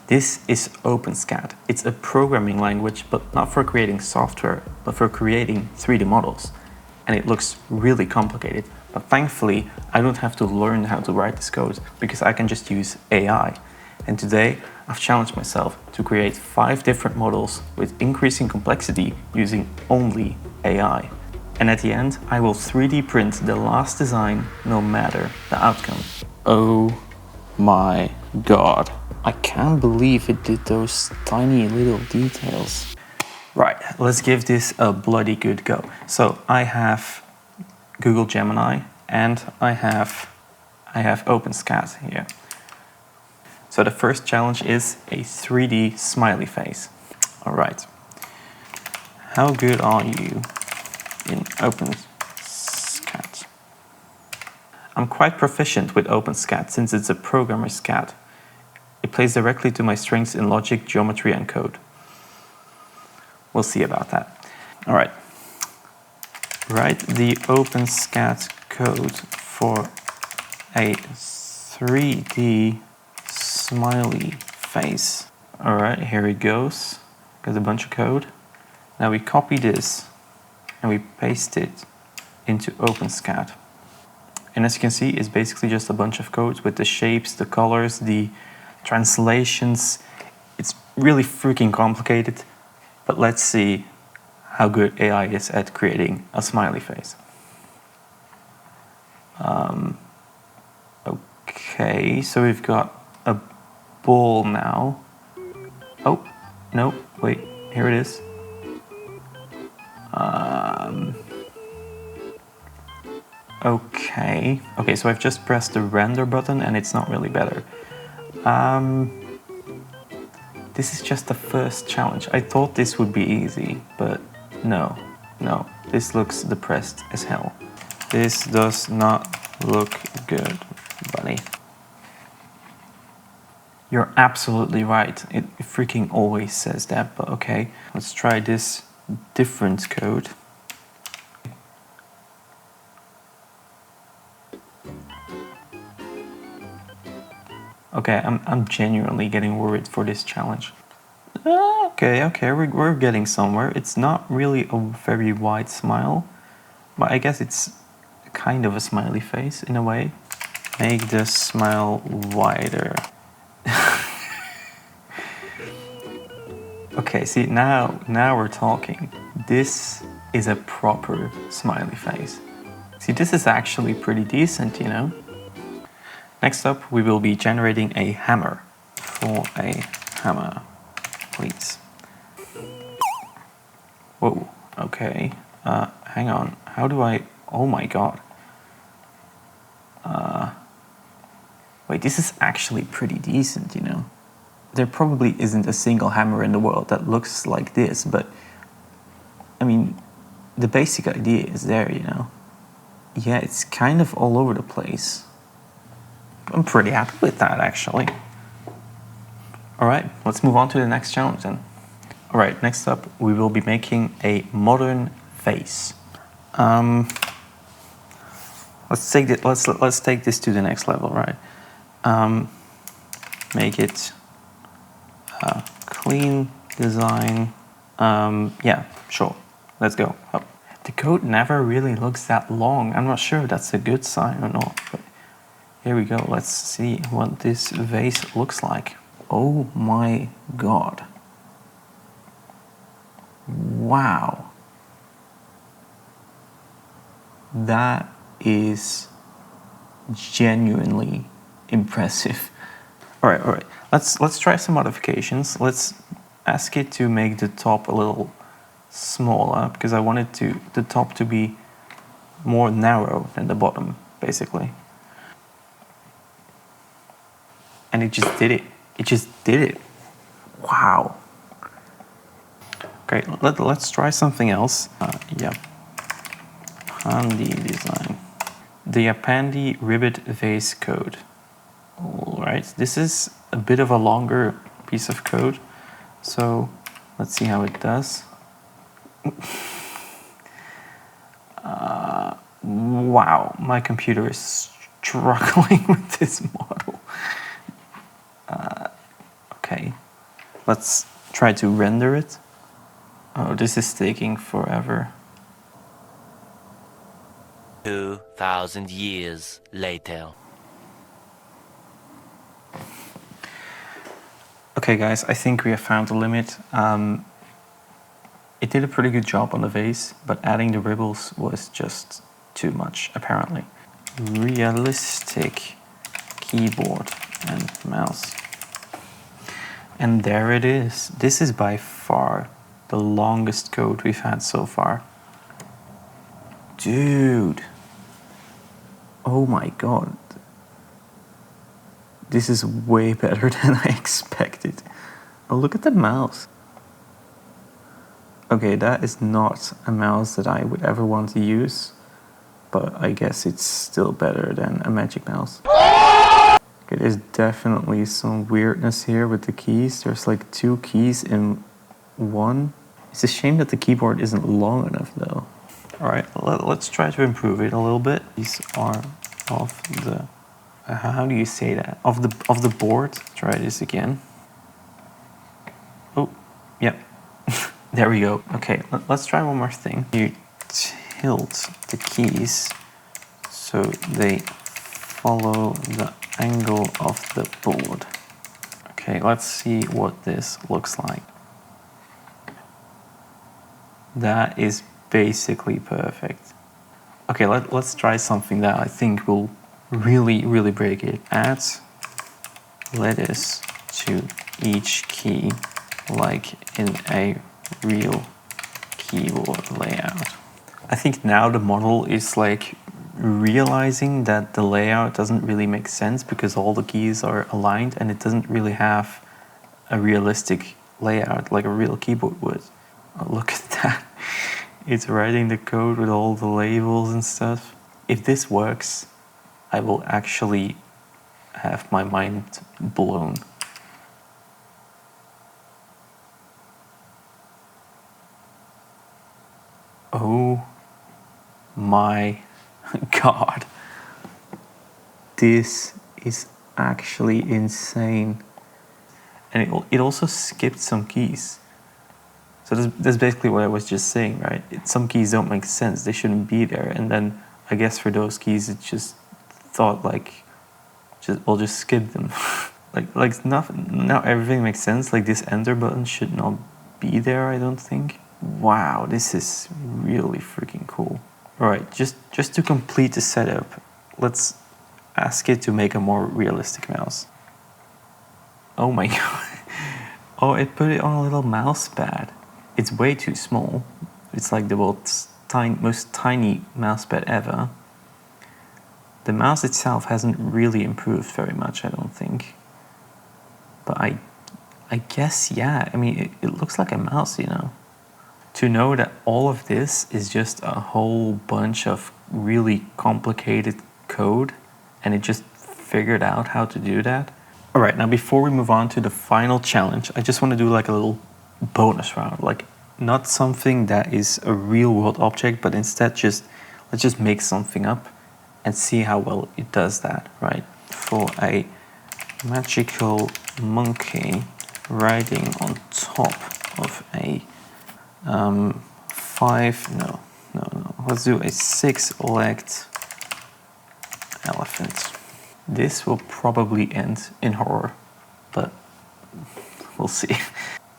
This is OpenSCAD. It's a programming language, but not for creating software, but for creating 3D models. And it looks really complicated, but thankfully I don't have to learn how to write this code because I can just use AI. And today I've challenged myself to create 5 different models with increasing complexity using only AI. And at the end, I will 3D print the last design no matter the outcome. Oh my god. I can't believe it did those tiny little details. Right, let's give this a bloody good go. So I have Google Gemini and I have OpenSCAD here. So the first challenge is a 3D smiley face. All right. How good are you in OpenSCAD? I'm quite proficient with OpenSCAD since it's a programmer's CAD. It plays directly to my strengths in logic, geometry, and code. We'll see about that. All right. Write the OpenSCAD code for a 3D smiley face. All right, here it goes. Got a bunch of code. Now we copy this and we paste it into OpenSCAD. And as you can see, it's basically just a bunch of code with the shapes, the colors, the translations. It's really freaking complicated, but let's see how good AI is at creating a smiley face. Okay, so we've got a ball now. Oh, no, wait, here it is. Okay, so I've just pressed the render button and it's not really better. This is just the first challenge. I thought this would be easy, but no, this looks depressed as hell. This does not look good, buddy. You're absolutely right. It freaking always says that, but okay. Let's try this different code. Okay, I'm genuinely getting worried for this challenge. Okay, we're getting somewhere. It's not really a very wide smile, but I guess it's kind of a smiley face in a way. Make the smile wider. Okay, see, now we're talking. This is a proper smiley face. See, this is actually pretty decent, you know? Next up, we will be generating a hammer. For a hammer, please. Whoa, okay. Hang on, how do I... Oh my god. Wait, this is actually pretty decent, you know? There probably isn't a single hammer in the world that looks like this, but... I mean, the basic idea is there, you know? Yeah, it's kind of all over the place. I'm pretty happy with that, actually. Alright, let's move on to the next challenge then. Alright, next up, we will be making a modern vase. Let's take this to the next level, right? Make it a clean design. Yeah, sure. Let's go. Oh. The code never really looks that long. I'm not sure if that's a good sign or not, but here we go. Let's see what this vase looks like. Oh my god. Wow. That is genuinely impressive. All right. Let's try some modifications. Let's ask it to make the top a little smaller because I wanted the top to be more narrow than the bottom, basically. And it just did it. It just did it. Wow. Okay, let's try something else. Yeah. Handy design. The appended ribbed vase code. All right, this is a bit of a longer piece of code. So let's see how it does. Wow, my computer is struggling with this model. Okay, let's try to render it. Oh, this is taking forever. 2,000 years later. Okay guys, I think we have found the limit. It did a pretty good job on the vase, but adding the ripples was just too much, apparently. Realistic keyboard and mouse. And there it is. This is by far the longest code we've had so far. Dude. Oh my god. This is way better than I expected. Oh, look at the mouse. Okay, that is not a mouse that I would ever want to use, but I guess it's still better than a magic mouse. Okay, there's definitely some weirdness here with the keys. There's like 2 keys in one. It's a shame that the keyboard isn't long enough though. Alright, let's try to improve it a little bit. These are off the... how do you say that? Of the board. Try this again. Oh, yep. There we go. Okay, let's try one more thing. You tilt the keys so they follow the angle of the board. Okay, let's see what this looks like. That is basically perfect. Okay, let's try something that I think will really break it. Add lettuce to each key like in a real keyboard layout. I think now the model is like realizing that the layout doesn't really make sense because all the keys are aligned and it doesn't really have a realistic layout like a real keyboard would. Oh, look at that. It's writing the code with all the labels and stuff. If this works, I will actually have my mind blown. Oh my god. This is actually insane. And it also skipped some keys. So that's basically what I was just saying, right? Some keys don't make sense. They shouldn't be there. And then I guess for those keys, it just thought like, we'll just skip them. like nothing, now everything makes sense. Like this enter button should not be there, I don't think. Wow, this is really freaking cool. All right, just to complete the setup, let's ask it to make a more realistic mouse. Oh my god. Oh, it put it on a little mouse pad. It's way too small. It's like the world's most tiny mouse pad ever. The mouse itself hasn't really improved very much, I don't think. But I guess, yeah, I mean, it looks like a mouse, you know. To know that all of this is just a whole bunch of really complicated code and it just figured out how to do that. All right, now before we move on to the final challenge, I just want to do like a little bonus round, like not something that is a real world object, but instead let's just make something up and see how well it does that, right? For a magical monkey riding on top of a let's do a 6-legged elephant. This will probably end in horror, but we'll see.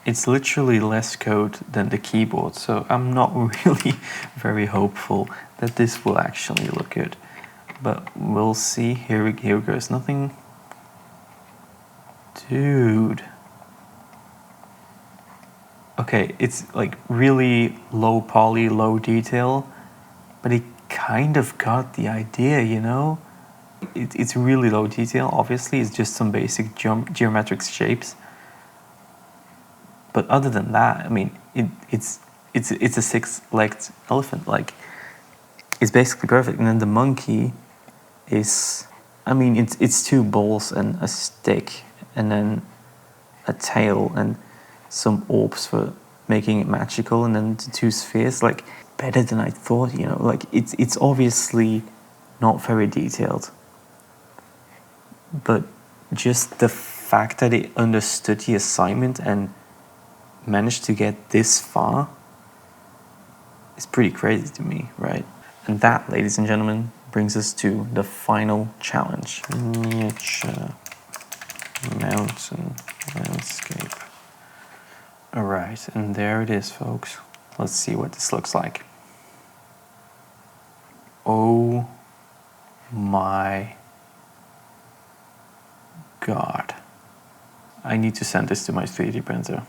It's literally less code than the keyboard, so I'm not really very hopeful that this will actually look good. But we'll see. Here goes nothing. Dude. Okay, it's like really low poly, low detail, but it kind of got the idea, you know? It's really low detail, obviously, it's just some basic geometric shapes. But other than that, I mean, it's a 6-legged elephant, like, it's basically perfect. And then the monkey is, I mean, it's 2 balls and a stick, and then a tail and some orbs for making it magical, and then the 2 spheres. Like, better than I thought, you know. Like, it's obviously not very detailed, but just the fact that it understood the assignment and managed to get this far is pretty crazy to me, right? And that, ladies and gentlemen, brings us to the final challenge. Miniature mountain landscape. All right, and there it is, folks. Let's see what this looks like. Oh my God. I need to send this to my 3D printer.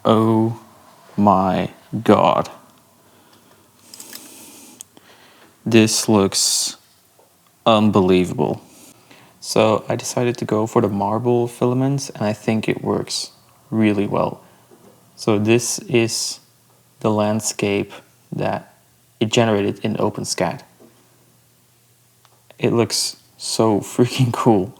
Oh my God. This looks unbelievable. So I decided to go for the marble filaments, and I think it works really well. So this is the landscape that it generated in OpenSCAD. It looks so freaking cool.